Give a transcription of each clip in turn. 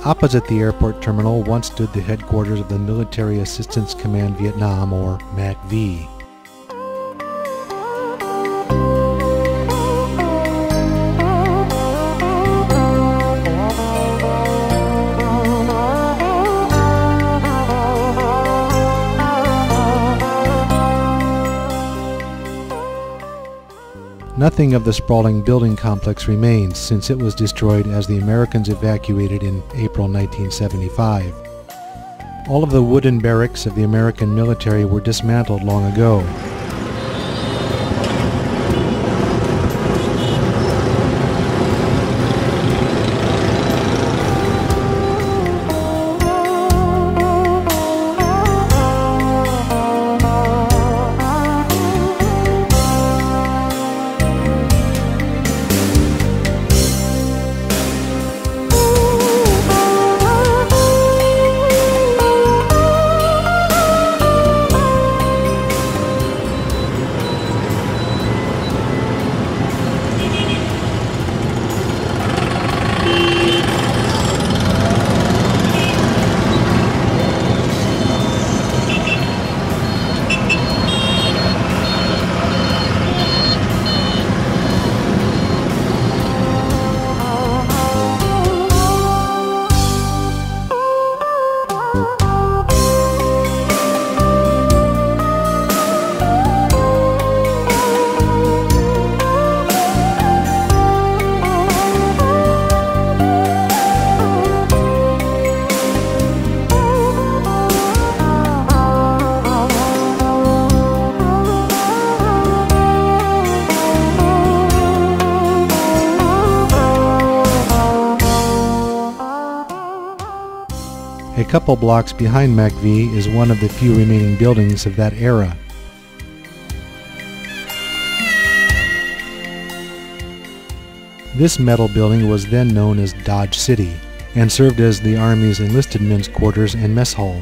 Opposite the airport terminal once stood the headquarters of the Military Assistance Command Vietnam, or MACV. Nothing of the sprawling building complex remains since it was destroyed as the Americans evacuated in April 1975. All of the wooden barracks of the American military were dismantled long ago. A couple blocks behind MACV is one of the few remaining buildings of that era. This metal building was then known as Dodge City and served as the Army's enlisted men's quarters and mess hall.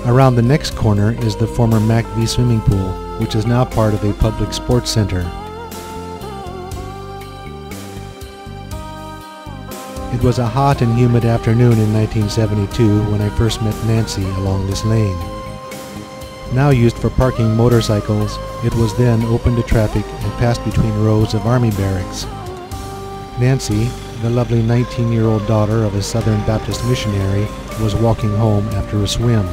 Around the next corner is the former MACV swimming pool, which is now part of a public sports center. It was a hot and humid afternoon in 1972 when I first met Nancy along this lane. Now used for parking motorcycles, it was then open to traffic and passed between rows of Army barracks. Nancy, the lovely 19-year-old daughter of a Southern Baptist missionary, was walking home after a swim.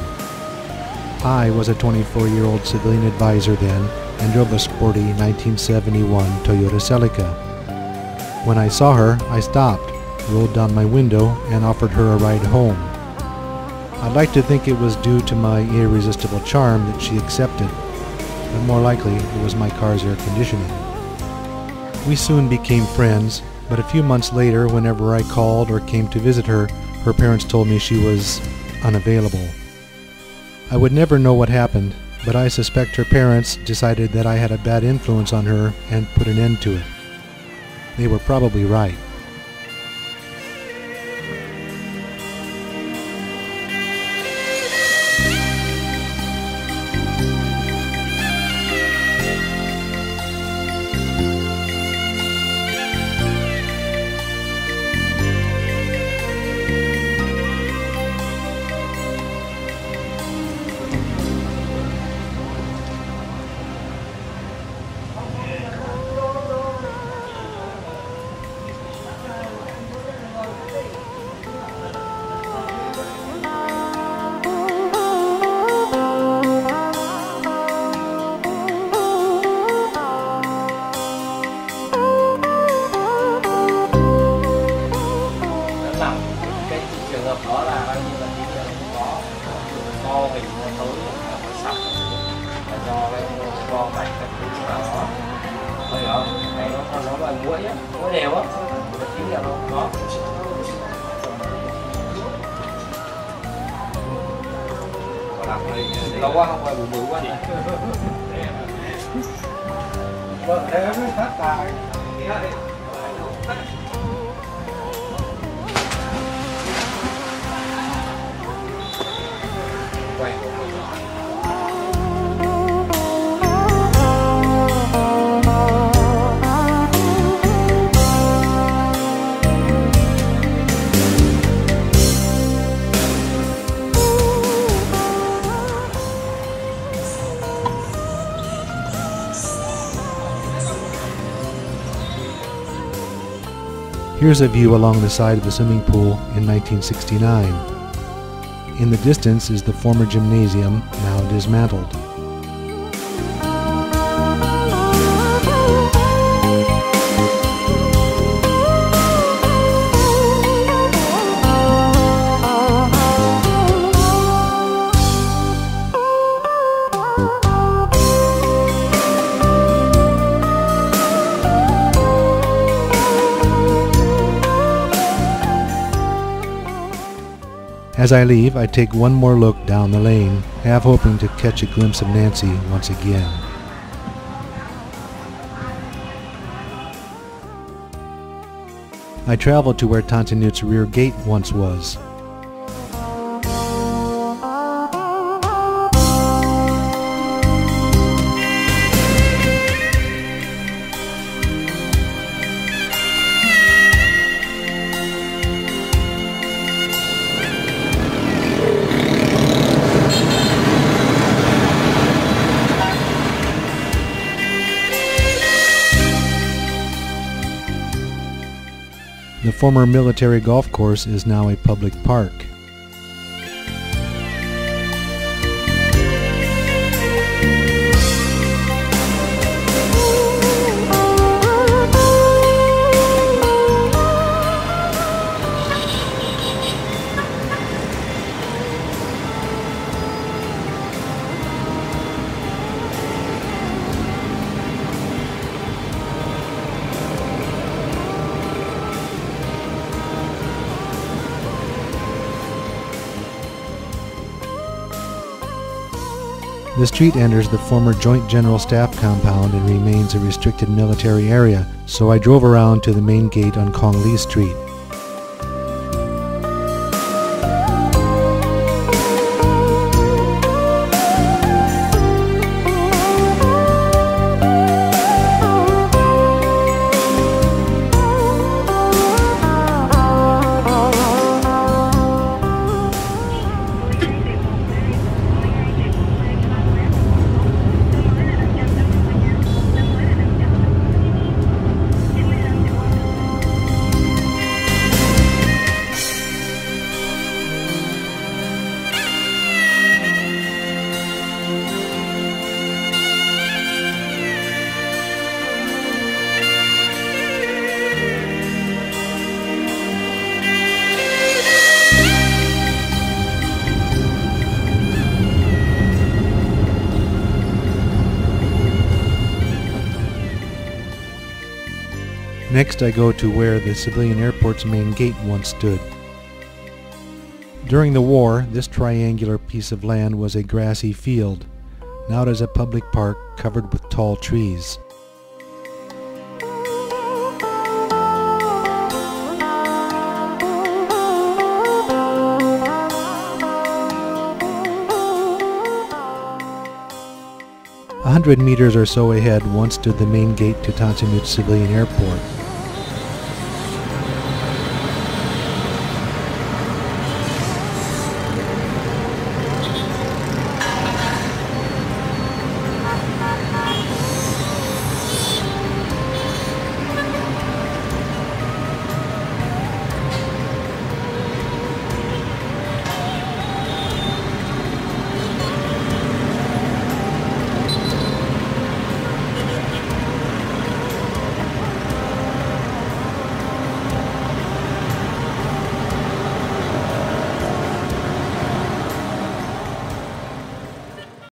I was a 24-year-old civilian advisor then and drove a sporty 1971 Toyota Celica. When I saw her, I stopped, rolled down my window, and offered her a ride home. I'd like to think it was due to my irresistible charm that she accepted, but more likely it was my car's air conditioning. We soon became friends, but a few months later, whenever I called or came to visit her, her parents told me she was unavailable. I would never know what happened, but I suspect her parents decided that I had a bad influence on her and put an end to it. They were probably right. Lâu quá không quay bụi quá. Vâng, thế mới phát tài. Here's a view along the side of the swimming pool in 1969. In the distance is the former gymnasium, now dismantled. As I leave, I take one more look down the lane, half hoping to catch a glimpse of Nancy once again. I travel to where Tante Newt's rear gate once was. The former military golf course is now a public park. The street enters the former Joint General Staff compound and remains a restricted military area, so I drove around to the main gate on Kong Lee Street. Next I go to where the civilian airport's main gate once stood. During the war, this triangular piece of land was a grassy field. Now it is a public park covered with tall trees. A 100 meters or so ahead once stood the main gate to Tante Newt's civilian airport.